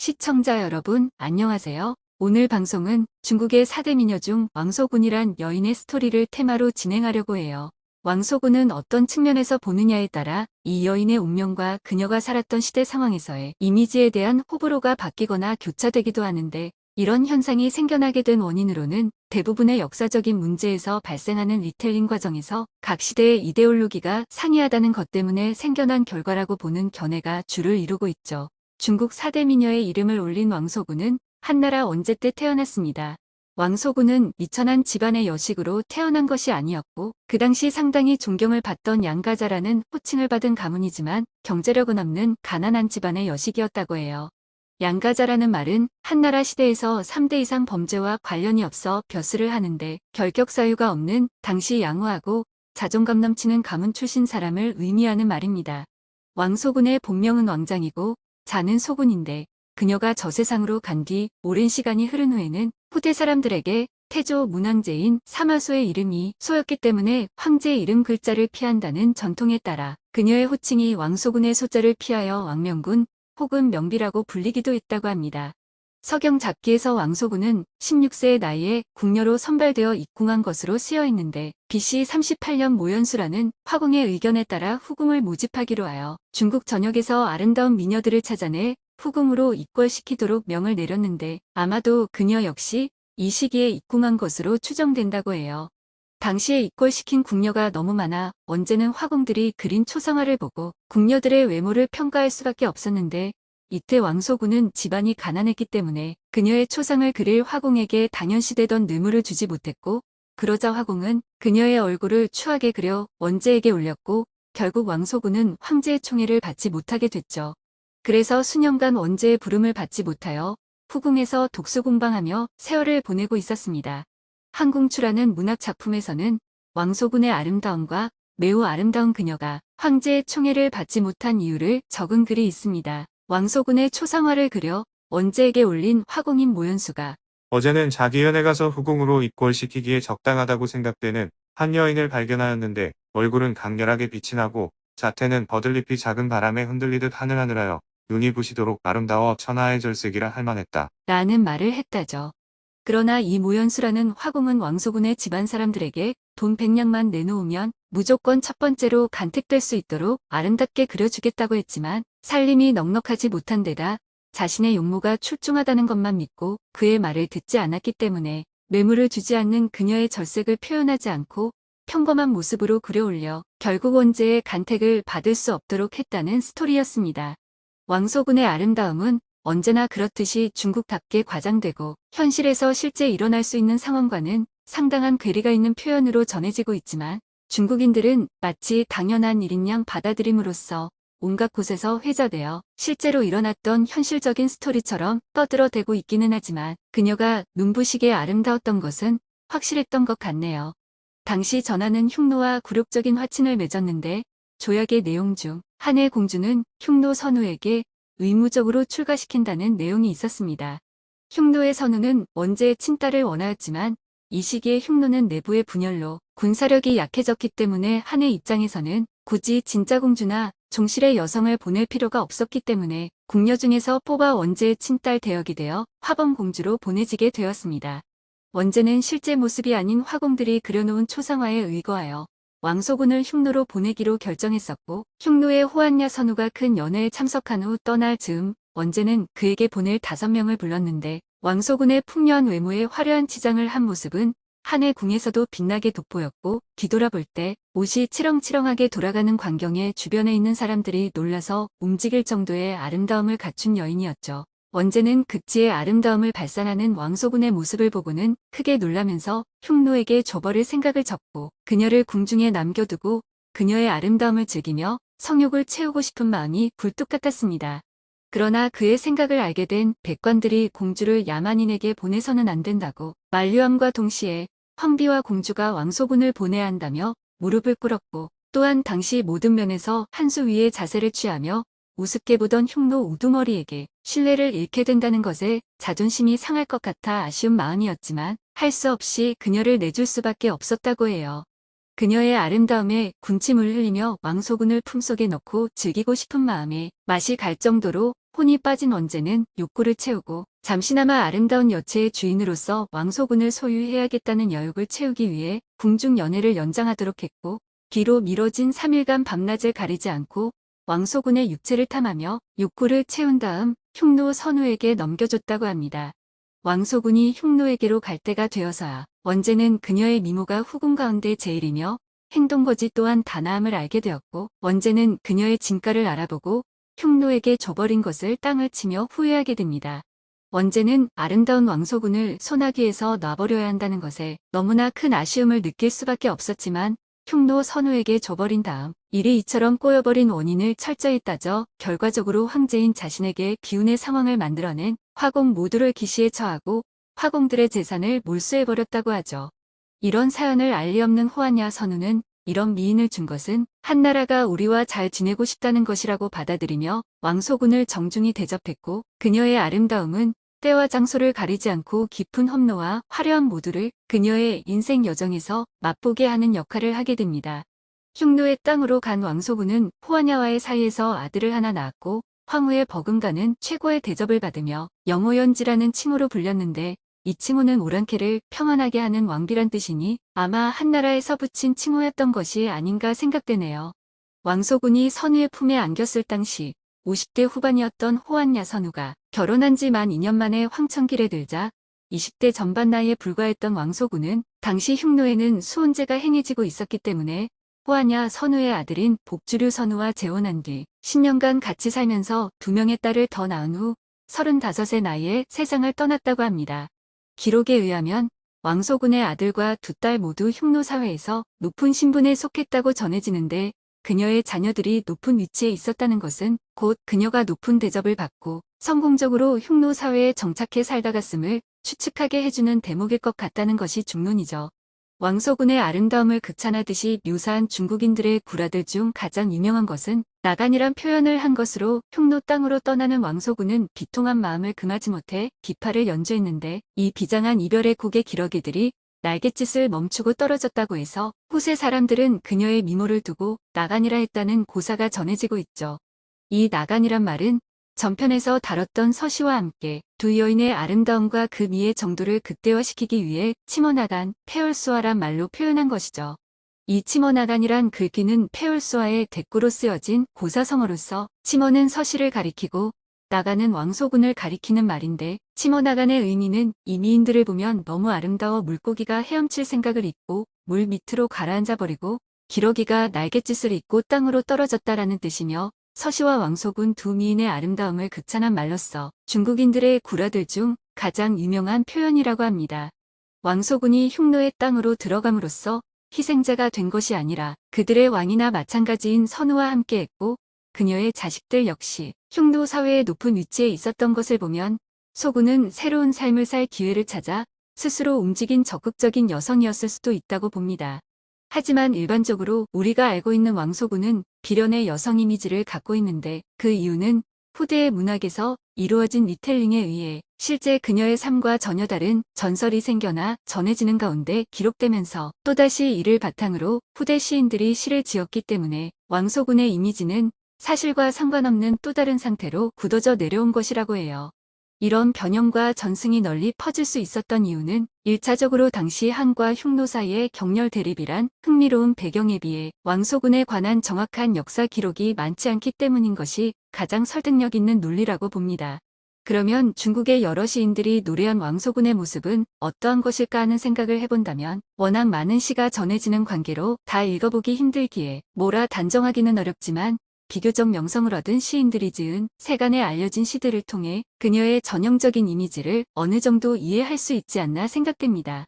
시청자 여러분, 안녕하세요. 오늘 방송은 중국의 4대 미녀 중 왕소군이란 여인의 스토리를 테마로 진행하려고 해요. 왕소군은 어떤 측면에서 보느냐에 따라 이 여인의 운명과 그녀가 살았던 시대 상황에서의 이미지에 대한 호불호가 바뀌거나 교차되기도 하는데, 이런 현상이 생겨나게 된 원인으로는 대부분의 역사적인 문제에서 발생하는 리텔링 과정에서 각 시대의 이데올로기가 상이하다는 것 때문에 생겨난 결과라고 보는 견해가 주를 이루고 있죠. 중국 4대 미녀의 이름을 올린 왕소군은 한나라 원제 때 태어났습니다. 왕소군은 미천한 집안의 여식으로 태어난 것이 아니었고, 그 당시 상당히 존경을 받던 양가자라는 호칭을 받은 가문이지만 경제력은 없는 가난한 집안의 여식이었다고 해요. 양가자라는 말은 한나라 시대에서 3대 이상 범죄와 관련이 없어 벼슬을 하는데 결격 사유가 없는 당시 양호하고 자존감 넘치는 가문 출신 사람을 의미하는 말입니다. 왕소군의 본명은 왕장이고 자는 소군인데, 그녀가 저 세상으로 간 뒤 오랜 시간이 흐른 후에는 후대 사람들에게 태조 문왕제인 사마소의 이름이 소였기 때문에 황제 이름 글자를 피한다는 전통에 따라 그녀의 호칭이 왕소군의 소자를 피하여 왕명군 혹은 명비라고 불리기도 했다고 합니다. 서경 잡기에서 왕소군은 16세의 나이에 궁녀로 선발되어 입궁한 것으로 쓰여 있는데, BC 38년 모연수라는 화공의 의견에 따라 후궁을 모집하기로 하여 중국 전역에서 아름다운 미녀들을 찾아내 후궁으로 입궐시키도록 명을 내렸는데, 아마도 그녀 역시 이 시기에 입궁한 것으로 추정된다고 해요. 당시에 입궐시킨 궁녀가 너무 많아 원제는 화공들이 그린 초상화를 보고 궁녀들의 외모를 평가할 수밖에 없었는데, 이때 왕소군은 집안이 가난했기 때문에 그녀의 초상을 그릴 화공에게 당연시되던 뇌물을 주지 못했고, 그러자 화공은 그녀의 얼굴을 추하게 그려 원제에게 올렸고, 결국 왕소군은 황제의 총애를 받지 못하게 됐죠. 그래서 수년간 원제의 부름을 받지 못하여 후궁에서 독수공방하며 세월을 보내고 있었습니다. 한궁추라는 문학작품에서는 왕소군의 아름다움과 매우 아름다운 그녀가 황제의 총애를 받지 못한 이유를 적은 글이 있습니다. 왕소군의 초상화를 그려 원제에게 올린 화공인 모연수가 어제는 자기 연에 가서 후궁으로 입궐시키기에 적당하다고 생각되는 한 여인을 발견하였는데, 얼굴은 강렬하게 빛이 나고 자태는 버들잎이 작은 바람에 흔들리듯 하늘하늘하여 눈이 부시도록 아름다워 천하의 절색이라 할 만했다. 라는 말을 했다죠. 그러나 이 모연수라는 화공은 왕소군의 집안 사람들에게 돈 100냥만 내놓으면 무조건 첫 번째로 간택될 수 있도록 아름답게 그려주겠다고 했지만, 살림이 넉넉하지 못한 데다 자신의 용모가 출중하다는 것만 믿고 그의 말을 듣지 않았기 때문에 뇌물을 주지 않는 그녀의 절색을 표현하지 않고 평범한 모습으로 그려올려 결국 원제의 간택을 받을 수 없도록 했다는 스토리였습니다. 왕소군의 아름다움은 언제나 그렇듯이 중국답게 과장되고 현실에서 실제 일어날 수 있는 상황과는 상당한 괴리가 있는 표현으로 전해지고 있지만, 중국인들은 마치 당연한 일인 양 받아들임으로써 온갖 곳에서 회자되어 실제로 일어났던 현실적인 스토리처럼 떠들어대고 있기는 하지만, 그녀가 눈부시게 아름다웠던 것은 확실했던 것 같네요. 당시 전하는 흉노와 굴욕적인 화친을 맺었는데, 조약의 내용 중 한해 공주는 흉노 선우에게 의무적으로 출가시킨다는 내용이 있었습니다. 흉노의 선우는 원제의 친딸을 원하였지만, 이 시기에 흉노는 내부의 분열로 군사력이 약해졌기 때문에 한의 입장에서는 굳이 진짜 공주나 종실의 여성을 보낼 필요가 없었기 때문에 궁녀 중에서 뽑아 원제의 친딸 대역이 되어 화범공주로 보내지게 되었습니다. 원제는 실제 모습이 아닌 화공들이 그려놓은 초상화에 의거하여 왕소군을 흉노로 보내기로 결정했었고, 흉노의 호안야 선우가 큰 연회에 참석한 후 떠날 즈음 원제는 그에게 보낼 5명을 불렀는데, 왕소군의 풍요한 외모에 화려한 치장을 한 모습은 한해 궁에서도 빛나게 돋보였고, 뒤돌아볼 때 옷이 치렁치렁하게 돌아가는 광경에 주변에 있는 사람들이 놀라서 움직일 정도의 아름다움을 갖춘 여인이었죠. 원제는 극치의 아름다움을 발산하는 왕소군의 모습을 보고는 크게 놀라면서 흉노에게 줘버릴 생각을 접고 그녀를 궁중에 남겨두고 그녀의 아름다움을 즐기며 성욕을 채우고 싶은 마음이 굴뚝 같았습니다. 그러나 그의 생각을 알게 된 백관들이 공주를 야만인에게 보내서는 안 된다고 만류함과 동시에 황비와 공주가 왕소군을 보내야 한다며 무릎을 꿇었고, 또한 당시 모든 면에서 한 수 위의 자세를 취하며 우습게 보던 흉노 우두머리에게 신뢰를 잃게 된다는 것에 자존심이 상할 것 같아 아쉬운 마음이었지만 할 수 없이 그녀를 내줄 수밖에 없었다고 해요. 그녀의 아름다움에 군침을 흘리며 왕소군을 품속에 넣고 즐기고 싶은 마음에 맛이 갈 정도로 혼이 빠진 원제는 욕구를 채우고 잠시나마 아름다운 여체의 주인으로서 왕소군을 소유해야겠다는 여욕을 채우기 위해 궁중 연애를 연장하도록 했고, 뒤로 미뤄진 3일간 밤낮을 가리지 않고 왕소군의 육체를 탐하며 욕구를 채운 다음 흉노 선우에게 넘겨줬다고 합니다. 왕소군이 흉노에게로 갈 때가 되어서야 원제는 그녀의 미모가 후궁 가운데 제일이며 행동거지 또한 단아함을 알게 되었고, 원제는 그녀의 진가를 알아보고 흉노에게 줘버린 것을 땅을 치며 후회하게 됩니다. 원제는 아름다운 왕소군을 소나기에서 놔버려야 한다는 것에 너무나 큰 아쉬움을 느낄 수밖에 없었지만, 흉노 선우에게 줘버린 다음 일이 이처럼 꼬여버린 원인을 철저히 따져 결과적으로 황제인 자신에게 비운의 상황을 만들어낸 화공 모두를 기시에 처하고 화공들의 재산을 몰수해버렸다고 하죠. 이런 사연을 알리 없는 호하냐 선우는 이런 미인을 준 것은 한나라가 우리와 잘 지내고 싶다는 것이라고 받아들이며 왕소군을 정중히 대접했고, 그녀의 아름다움은 때와 장소를 가리지 않고 깊은 험로와 화려한 모두를 그녀의 인생 여정에서 맛보게 하는 역할을 하게 됩니다. 흉노의 땅으로 간 왕소군은 호하냐와의 사이에서 아들을 하나 낳았고, 황후의 버금가는 최고의 대접을 받으며 영호연지라는 칭호로 불렸는데, 이 칭호는 오랑캐를 평안하게 하는 왕비란 뜻이니 아마 한나라에서 붙인 칭호였던 것이 아닌가 생각되네요. 왕소군이 선우의 품에 안겼을 당시 50대 후반이었던 호한야 선우가 결혼한 지 만 2년 만에 황천길에 들자 20대 전반 나이에 불과했던 왕소군은 당시 흉노에는 수혼제가 행해지고 있었기 때문에 호한야 선우의 아들인 복주류 선우와 재혼한 뒤 10년간 같이 살면서 2명의 딸을 더 낳은 후 35의 나이에 세상을 떠났다고 합니다. 기록에 의하면 왕소군의 아들과 두 딸 모두 흉노 사회에서 높은 신분에 속했다고 전해지는데, 그녀의 자녀들이 높은 위치에 있었다는 것은 곧 그녀가 높은 대접을 받고 성공적으로 흉노 사회에 정착해 살다 갔음을 추측하게 해주는 대목일 것 같다는 것이 중론이죠. 왕소군의 아름다움을 극찬하듯이 묘사한 중국인들의 구라들 중 가장 유명한 것은 나간이란 표현을 한 것으로, 흉노 땅으로 떠나는 왕소군은 비통한 마음을 금하지 못해 비파를 연주했는데, 이 비장한 이별의 곡의 기러기들이 날갯짓을 멈추고 떨어졌다고 해서 후세 사람들은 그녀의 미모를 두고 나간이라 했다는 고사가 전해지고 있죠. 이 나간이란 말은 전편에서 다뤘던 서시와 함께 두 여인의 아름다움과 그 미의 정도를 극대화시키기 위해 치머나간, 폐월수화란 말로 표현한 것이죠. 이 치머나간이란 글귀는 폐월수화의 대꾸로 쓰여진 고사성어로서 치머는 서시를 가리키고 나간은 왕소군을 가리키는 말인데, 치머나간의 의미는 이 미인들을 보면 너무 아름다워 물고기가 헤엄칠 생각을 잊고 물 밑으로 가라앉아 버리고, 기러기가 날갯짓을 잊고 땅으로 떨어졌다라는 뜻이며, 서시와 왕소군 두 미인의 아름다움을 극찬한 말로써 중국인들의 구라들 중 가장 유명한 표현이라고 합니다. 왕소군이 흉노의 땅으로 들어감으로써 희생자가 된 것이 아니라 그들의 왕이나 마찬가지인 선우와 함께했고, 그녀의 자식들 역시 흉노 사회의 높은 위치에 있었던 것을 보면 소군은 새로운 삶을 살 기회를 찾아 스스로 움직인 적극적인 여성이었을 수도 있다고 봅니다. 하지만 일반적으로 우리가 알고 있는 왕소군은 비련의 여성 이미지를 갖고 있는데, 그 이유는 후대의 문학에서 이루어진 리텔링에 의해 실제 그녀의 삶과 전혀 다른 전설이 생겨나 전해지는 가운데 기록되면서 또다시 이를 바탕으로 후대 시인들이 시를 지었기 때문에 왕소군의 이미지는 사실과 상관없는 또 다른 상태로 굳어져 내려온 것이라고 해요. 이런 변형과 전승이 널리 퍼질 수 있었던 이유는 1차적으로 당시 한과 흉노 사이의 격렬 대립이란 흥미로운 배경에 비해 왕소군에 관한 정확한 역사 기록이 많지 않기 때문인 것이 가장 설득력 있는 논리라고 봅니다. 그러면 중국의 여러 시인들이 노래한 왕소군의 모습은 어떠한 것일까 하는 생각을 해본다면, 워낙 많은 시가 전해지는 관계로 다 읽어보기 힘들기에 뭐라 단정하기는 어렵지만, 비교적 명성을 얻은 시인들이 지은 세간에 알려진 시들을 통해 그녀의 전형적인 이미지를 어느 정도 이해할 수 있지 않나 생각됩니다.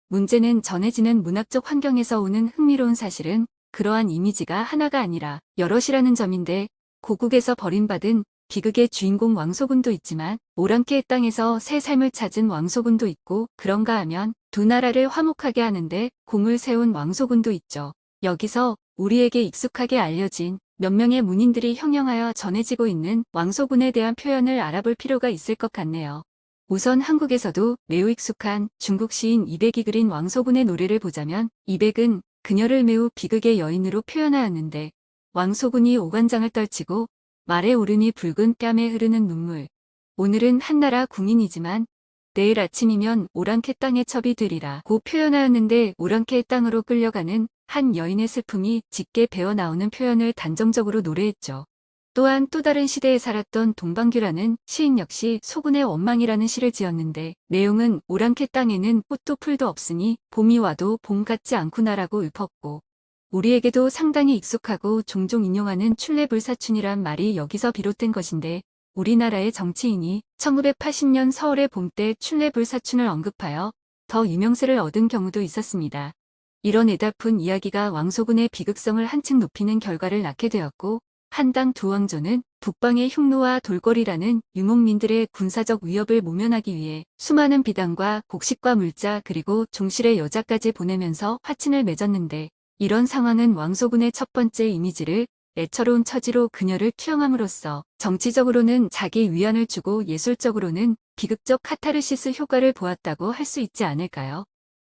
문제는 전해지는 문학적 환경에서 오는 흥미로운 사실은 그러한 이미지가 하나가 아니라 여럿이라는 점인데, 고국에서 버림받은 비극의 주인공 왕소군도 있지만 오랑캐의 땅에서 새 삶을 찾은 왕소군도 있고, 그런가 하면 두 나라를 화목하게 하는데 공을 세운 왕소군도 있죠. 여기서 우리에게 익숙하게 알려진 몇 명의 문인들이 형용하여 전해지고 있는 왕소군에 대한 표현을 알아볼 필요가 있을 것 같네요. 우선 한국에서도 매우 익숙한 중국 시인 이백이 그린 왕소군의 노래를 보자면, 이백은 그녀를 매우 비극의 여인으로 표현하였는데, 왕소군이 오관장을 떨치고 말에 오르니 붉은 뺨에 흐르는 눈물. 오늘은 한나라 궁인이지만 내일 아침이면 오랑캐 땅의 첩이 되리라 고 표현하였는데, 오랑캐 땅으로 끌려가는 한 여인의 슬픔이 짙게 배어나오는 표현을 단정적으로 노래했죠. 또한 또 다른 시대에 살았던 동방규라는 시인 역시 소군의 원망이라는 시를 지었는데, 내용은 오랑캐 땅에는 꽃도 풀도 없으니 봄이 와도 봄 같지 않구나라고 읊었고, 우리에게도 상당히 익숙하고 종종 인용하는 출래불사춘이란 말이 여기서 비롯된 것인데, 우리나라의 정치인이 1980년 서울의 봄 때 출래불사춘을 언급하여 더 유명세를 얻은 경우도 있었습니다. 이런 애달픈 이야기가 왕소군의 비극성을 한층 높이는 결과를 낳게 되었고, 한당 두 왕조는 북방의 흉노와 돌거리라는 유목민들의 군사적 위협을 모면하기 위해 수많은 비단과 곡식과 물자 그리고 종실의 여자까지 보내면서 화친을 맺었는데, 이런 상황은 왕소군의 첫 번째 이미지를 애처로운 처지로 그녀를 투영함으로써 정치적으로는 자기 위안을 주고 예술적으로는 비극적 카타르시스 효과를 보았다고 할 수 있지 않을까요?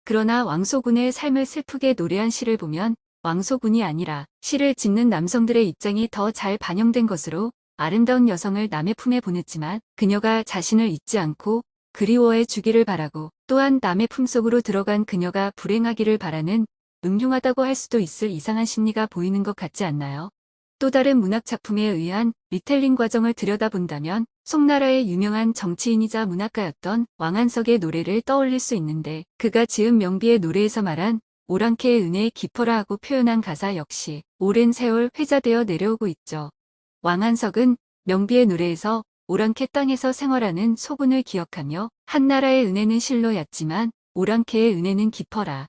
그러나 왕소군의 삶을 슬프게 노래한 시를 보면 왕소군이 아니라 시를 짓는 남성들의 입장이 더 잘 반영된 것으로, 아름다운 여성을 남의 품에 보냈지만 그녀가 자신을 잊지 않고 그리워해 주기를 바라고, 또한 남의 품속으로 들어간 그녀가 불행하기를 바라는 음흉하다고 할 수도 있을 이상한 심리가 보이는 것 같지 않나요? 또 다른 문학작품에 의한 리텔링 과정을 들여다본다면 송나라의 유명한 정치인이자 문학가였던 왕한석의 노래를 떠올릴 수 있는데, 그가 지은 명비의 노래에서 말한 오랑캐의 은혜에 깊어라 하고 표현한 가사 역시 오랜 세월 회자되어 내려오고 있죠. 왕한석은 명비의 노래에서 오랑캐 땅에서 생활하는 소군을 기억하며 한나라의 은혜는 실로 얕지만 오랑캐의 은혜는 깊어라.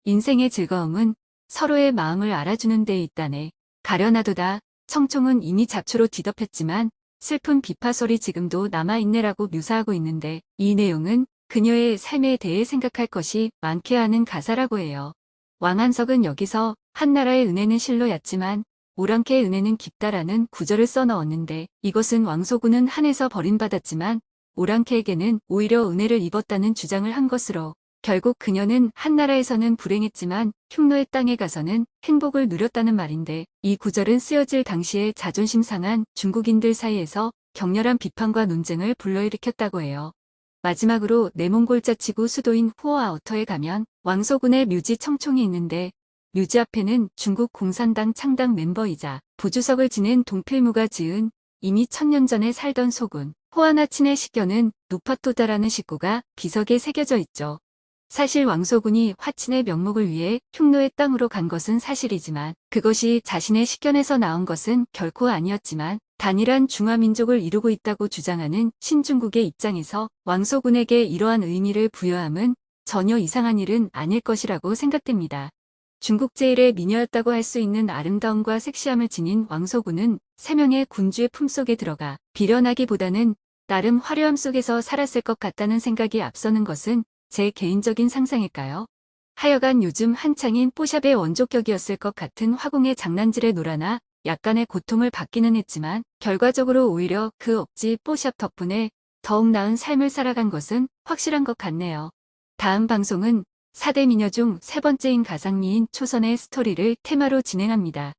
인생의 즐거움은 서로의 마음을 알아주는 데에 있다네. 가련하도다. 청총은 이미 잡초로 뒤덮였지만 슬픈 비파솔이 지금도 남아있네라고 묘사하고 있는데, 이 내용은 그녀의 삶에 대해 생각할 것이 많게 하는 가사라고 해요. 왕한석은 여기서 한나라의 은혜는 실로 얕지만 오랑캐의 은혜는 깊다라는 구절을 써넣었는데, 이것은 왕소군은 한에서 버림받았지만 오랑캐에게는 오히려 은혜를 입었다는 주장을 한 것으로, 결국 그녀는 한나라에서는 불행했지만 흉노의 땅에 가서는 행복을 누렸다는 말인데, 이 구절은 쓰여질 당시에 자존심 상한 중국인들 사이에서 격렬한 비판과 논쟁을 불러일으켰다고 해요. 마지막으로 내몽골자치구 수도인 후어아우터에 가면 왕소군의 묘지 청총이 있는데, 묘지 앞에는 중국 공산당 창당 멤버이자 부주석을 지낸 동필무가 지은 이미 1000년 전에 살던 소군 호아나친의 식견은 노파토다라는 식구가 비석에 새겨져 있죠. 사실 왕소군이 화친의 명목을 위해 흉노의 땅으로 간 것은 사실이지만, 그것이 자신의 식견에서 나온 것은 결코 아니었지만, 단일한 중화민족을 이루고 있다고 주장하는 신중국의 입장에서 왕소군에게 이러한 의미를 부여함은 전혀 이상한 일은 아닐 것이라고 생각됩니다. 중국 제일의 미녀였다고 할 수 있는 아름다움과 섹시함을 지닌 왕소군은 3명의 군주의 품속에 들어가 비련하기보다는 나름 화려함 속에서 살았을 것 같다는 생각이 앞서는 것은 제 개인적인 상상일까요? 하여간 요즘 한창인 뽀샵의 원조격이었을 것 같은 화공의 장난질에 놀아나 약간의 고통을 받기는 했지만, 결과적으로 오히려 그 억지 뽀샵 덕분에 더욱 나은 삶을 살아간 것은 확실한 것 같네요. 다음 방송은 4대 미녀 중 3번째인 가상미인 초선의 스토리를 테마로 진행합니다.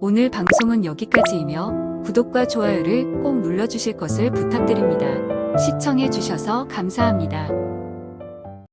오늘 방송은 여기까지이며 구독과 좋아요를 꼭 눌러주실 것을 부탁드립니다. 시청해주셔서 감사합니다.